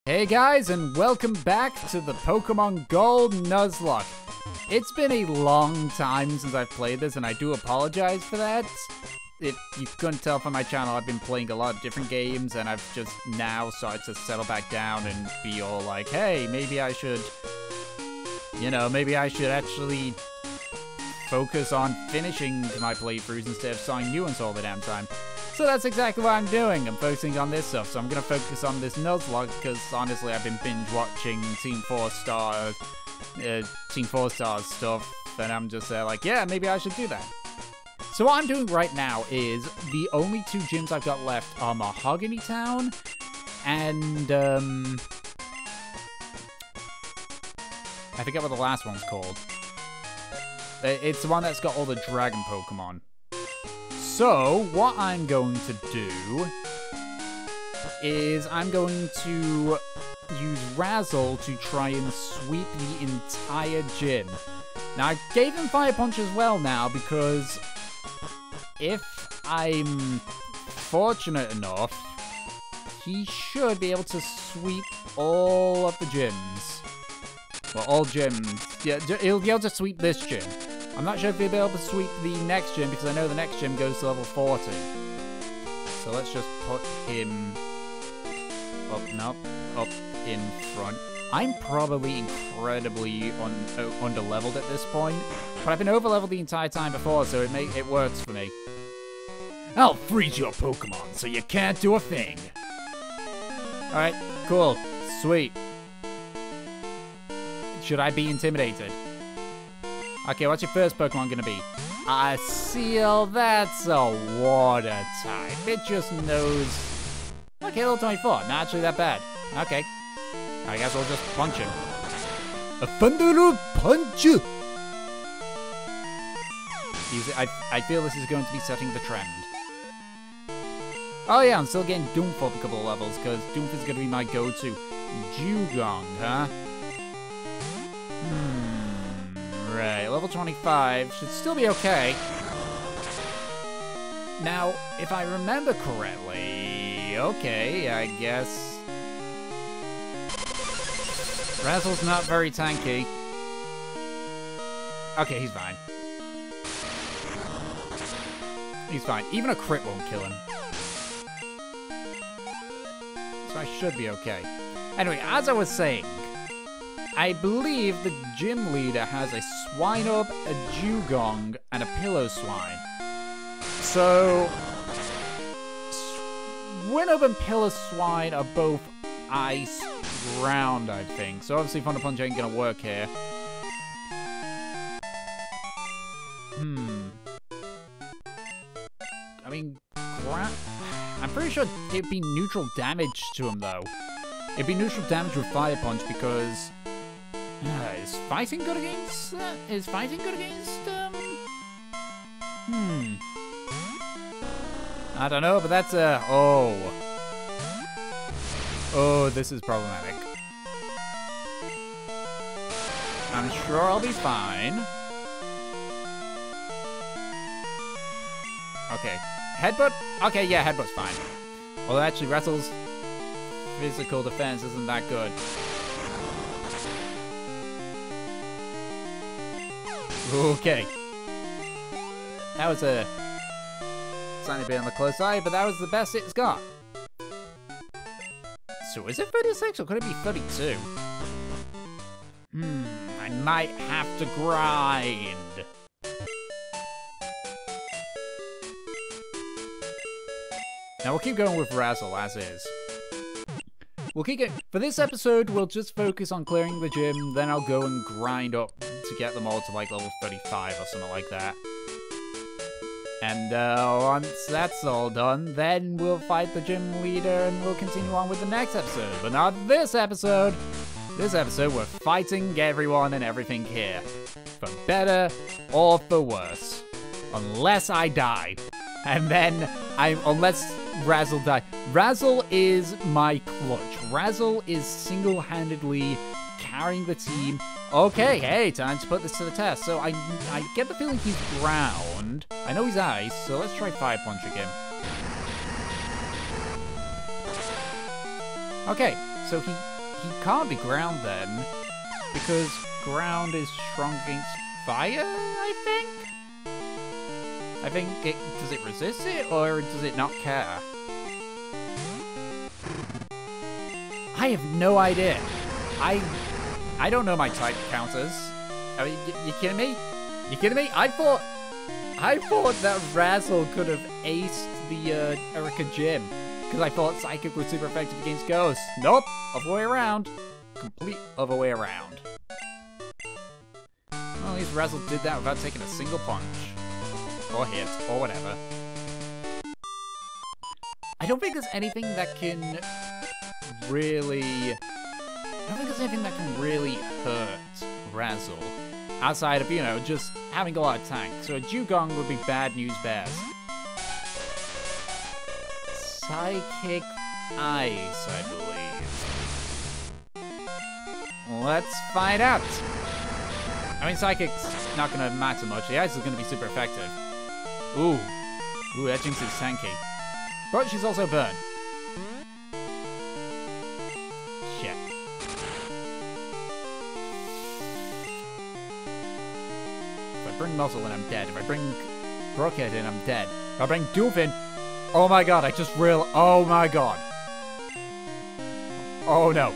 Hey guys, and welcome back to the Pokemon Gold Nuzlocke. It's been a long time since I've played this, and I do apologize for that. If you couldn't tell from my channel, I've been playing a lot of different games, and I've just now started to settle back down and be all like, hey, maybe I should, maybe I should actually focus on finishing my playthroughs instead of starting new ones all the damn time. So that's exactly what I'm doing. I'm focusing on this stuff. So I'm going to focus on this Nuzlocke because honestly I've been binge watching Team 4 Star stuff, and I'm just like, yeah, maybe I should do that. So what I'm doing right now is the only two gyms I've got left are Mahogany Town and I forget what the last one's called. It's the one that's got all the dragon Pokemon. So, what I'm going to do is I'm going to use Razzle to try and sweep the entire gym. Now, I gave him Fire Punch as well now because if I'm fortunate enough, he should be able to sweep all of the gyms. Well, all gyms. Yeah, he'll be able to sweep this gym. I'm not sure if he'll be able to sweep the next gym because I know the next gym goes to level 40. So let's just put him up in front. I'm probably incredibly under-leveled at this point, but I've been over-leveled the entire time before, so it works for me. I'll freeze your Pokemon so you can't do a thing. Alright, cool. Sweet. Should I be intimidated? Okay, what's your first Pokemon gonna be? A Seal, that's a water type. It just knows... Okay, level 24, not actually that bad. Okay. I guess we'll just punch him. A Thunderu Punch! I feel this is going to be setting the trend. Oh yeah, I'm still getting Doomf up a couple of levels, because Doomf is gonna be my go-to. Dewgong, huh? Right, level 25 should still be okay. Now, if I remember correctly, okay, I guess Razzle's not very tanky. Okay, he's fine. He's fine. Even a crit won't kill him. So I should be okay. Anyway, as I was saying, I believe the gym leader has a Swinub, a Dewgong, and a Piloswine. So, Swinub and Piloswine are both ice ground, I think. So obviously Thunder Punch ain't gonna work here. I mean, I'm pretty sure it'd be neutral damage to him, though. It'd be neutral damage with Fire Punch because... is fighting good against that? Is fighting good against, I don't know, but that's Oh, this is problematic. I'm sure I'll be fine. Okay. Headbutt? Okay, yeah, Headbutt's fine. Although actually, Razzle's physical defense isn't that good. Okay. That was a tiny bit on the close side, but that was the best it's got. So is it 36 or could it be 32? I might have to grind. Now we'll keep going with Razzle as is. We'll keep going. For this episode, we'll just focus on clearing the gym, then I'll go and grind up to get them all to like level 35 or something like that. And once that's all done, then we'll fight the gym leader and we'll continue on with the next episode. But not this episode. This episode, we're fighting everyone and everything here. For better or for worse. Unless I die. And then, unless Razzle die. Razzle is my clutch. Razzle is single-handedly carrying the team. Okay, hey, time to put this to the test. So I get the feeling he's ground. I know he's ice, so let's try Fire Punch again. Okay, so he can't be ground then, because ground is strong against fire, I think? Does it resist it, or does it not care? I have no idea. I don't know my type counters. I mean, you kidding me? You kidding me? I thought that Razzle could have aced the Erica Gym, because I thought Psychic was super effective against Ghosts. Nope, other way around. Complete other way around. Well, at least Razzle did that without taking a single punch. Or hit, or whatever. I don't think there's anything that can really... I don't think there's anything that can really hurt Razzle. Outside of, you know, just having a lot of tank. So a Dugong would be bad news bears. Psychic Ice, I believe. Let's find out. I mean, Psychic's not going to matter much. The Ice is going to be super effective. Ooh, that Jinx is tanky. But she's also burn. Shit. If I bring Muzzle in, I'm dead. If I bring Brockhead in, I'm dead. If I bring Doof in... Oh my god, I just realized... Oh my god. Oh no.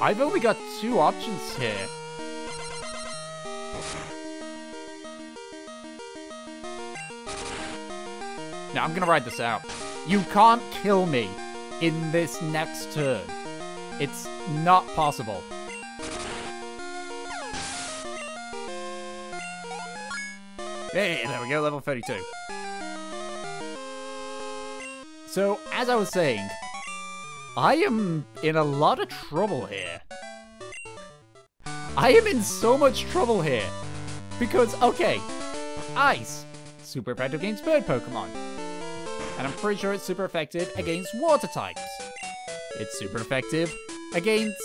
I've only got 2 options here. Now, I'm gonna ride this out. You can't kill me in this next turn. It's not possible. Hey, there we go, level 32. So, as I was saying, I am in a lot of trouble here. I am in so much trouble here. Because, okay, Ice, super effective against bird Pokemon. And I'm pretty sure it's super effective against water types. It's super effective against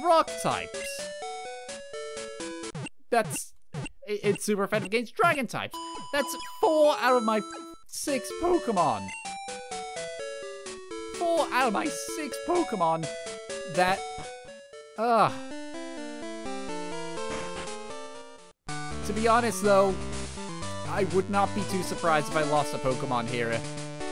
rock types. It's super effective against dragon types. That's 4 out of my 6 Pokemon. 4 out of my 6 Pokemon that... To be honest, though, I would not be too surprised if I lost a Pokemon here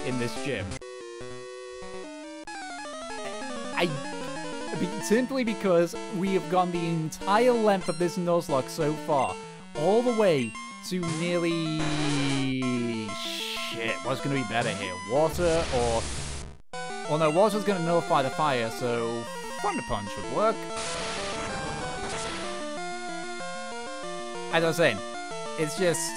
in this gym. Simply because we have gone the entire length of this Nuzlocke so far, all the way to nearly... Shit, what's going to be better here? Water or... Well, no, water's going to nullify the fire, so Thunder Punch would work. As I was saying, it's just...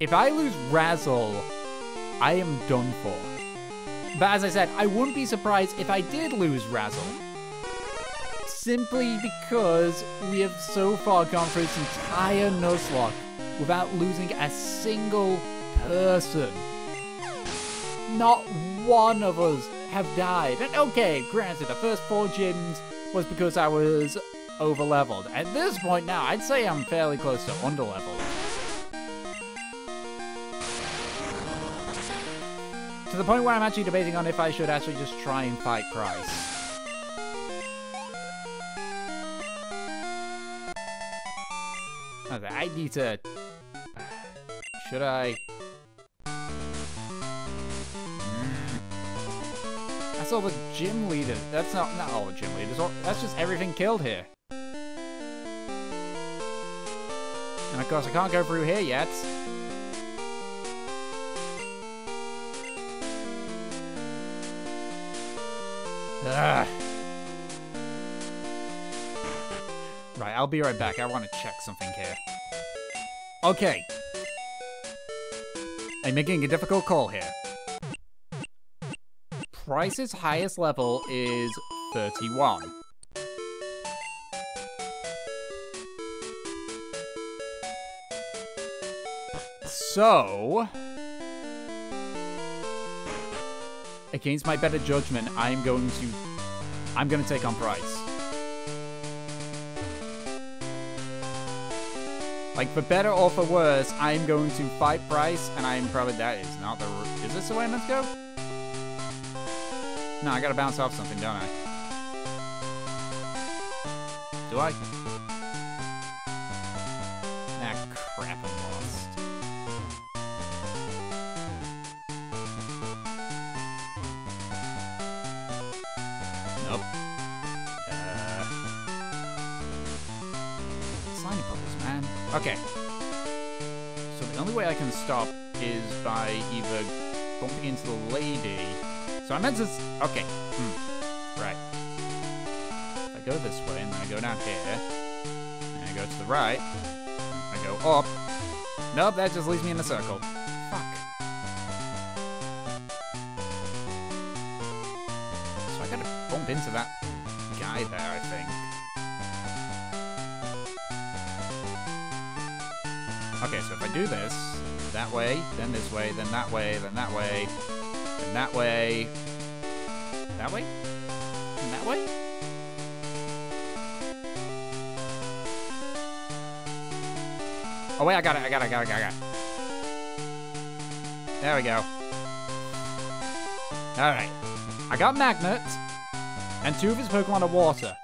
If I lose Razzle, I am done for. But as I said, I wouldn't be surprised if I did lose Razzle. Simply because we have so far gone through this entire Nuzlocke without losing a single person. Not one of us have died. And okay, granted, the first 4 gyms was because I was over-leveled. At this point now, I'd say I'm fairly close to under-leveled. To the point where I'm actually debating on if I should actually just try and fight Price. Okay, I need to... Should I... That's all the gym leaders. That's not all the gym leaders. That's just everything killed here. And of course, I can't go through here yet. Ugh. Right, I'll be right back. I want to check something here. Okay. I'm making a difficult call here. Price's highest level is 31. So... Against my better judgment, I'm going to take on Price. Like, for better or for worse, I'm going to fight Bryce, and I'm probably... That is not the... Is this the way I'm meant to go? No, I gotta bounce off something, don't I? Do I? Nah, crap, I'm lost. Nope. Slimy bubbles, man. Okay. So the only way I can stop is by either bumping into the lady. So I meant to... Okay. Right. If I go this way, and then I go down here, and I go to the right, I go up. Nope, that just leaves me in a circle. Fuck. So I gotta bump into that guy there, I think. Okay, so if I do this, that way, then this way, then that way, then that way, then that way, that way, and that way? Oh wait, I got it. There we go. Alright. I got Magnet, and 2 of his Pokemon are water.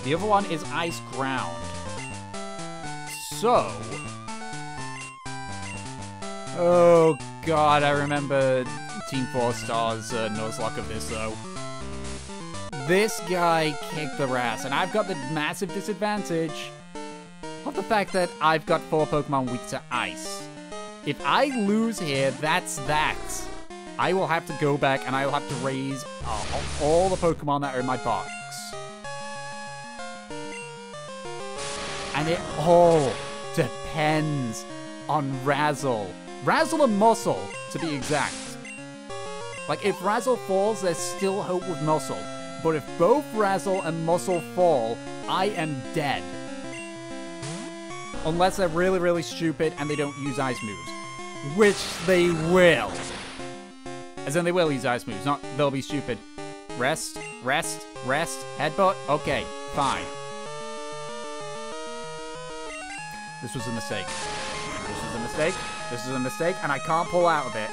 The other one is Ice Ground. So... Oh god, I remember Team 4-Star's Nuzlocke of this, though. This guy kicked the ass, and I've got the massive disadvantage of the fact that I've got 4 Pokemon weak to Ice. If I lose here, that's that. I will have to go back, and I will have to raise all the Pokemon that are in my box. And it all depends on Razzle. Razzle and Muscle, to be exact. Like, if Razzle falls, there's still hope with Muscle. But if both Razzle and Muscle fall, I am dead. Unless they're really, really stupid and they don't use ice moves. Which they will. As in, they will use ice moves, not they'll be stupid. Rest, rest, rest, headbutt. Okay, fine. This was a mistake. This was a mistake. This is a mistake, and I can't pull out of it.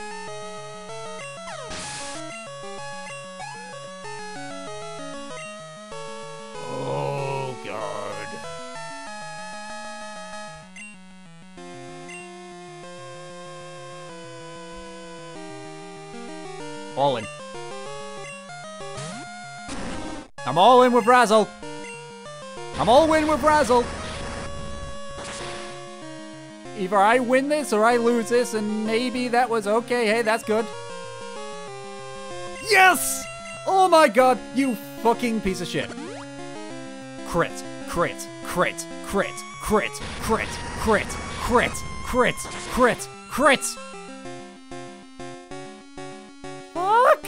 Oh, God. All in. I'm all in with Razzle. I'm all in with Razzle. Either I win this or I lose this, and maybe that was okay. Hey, that's good. Yes! Oh my god, you fucking piece of shit. Crit, crit, crit, crit, crit, crit, crit, crit, crit, crit, crit. Fuck!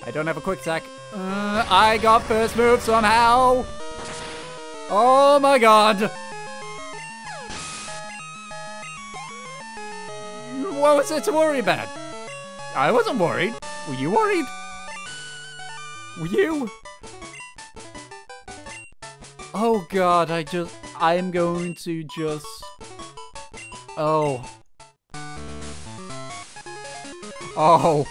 I don't have a quick attack. I got first move somehow. Oh my god. What was there to worry about? I wasn't worried. Were you worried? Were you? Oh god, I'm going to just... Oh. Oh.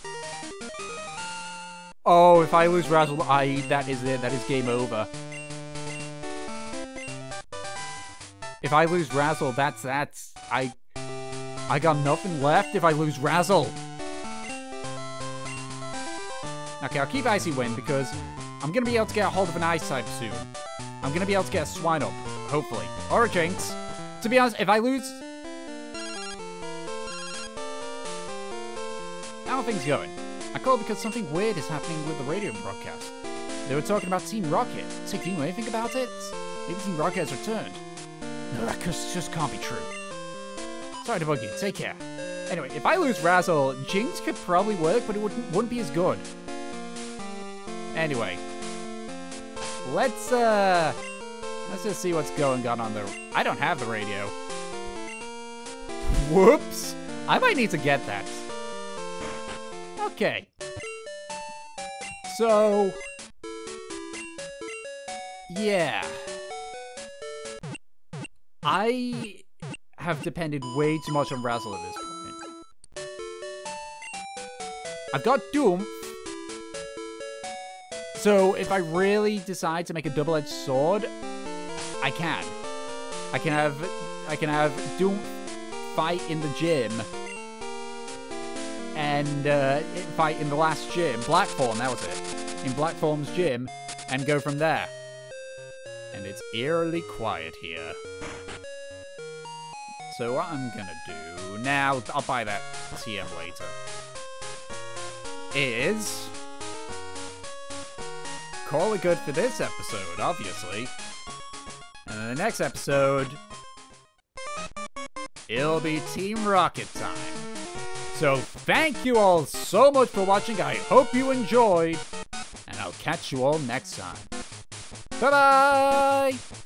Oh, if I lose Razzle, that is it. That is game over. If I lose Razzle, that's... I got nothing left if I lose Razzle. Okay, I'll keep Icy Wind because I'm going to be able to get a hold of an Ice type soon. I'm going to be able to get a Swinub, hopefully. Or a Jinx. To be honest, if I lose... How are things going? I called because something weird is happening with the radio broadcast. They were talking about Team Rocket. So, do you know anything about it? Maybe Team Rocket has returned. No, that just can't be true. Sorry to bug you. Take care. Anyway, if I lose Razzle, Jinx could probably work, but it wouldn't be as good. Anyway. Let's just see what's going on there. I don't have the radio. Whoops. I might need to get that. Okay. So... yeah. I have depended way too much on Razzle at this point. I've got Doom. So if I really decide to make a double-edged sword, I can. I can have Doom fight in the gym and fight in the last gym, Blackthorn, that was it, in Blackthorn's gym, and go from there. And it's eerily quiet here. So what I'm gonna do now, I'll buy that TM later, is call it good for this episode, obviously. And in the next episode, it'll be Team Rocket time. So thank you all so much for watching. I hope you enjoyed. And I'll catch you all next time. Bye-bye!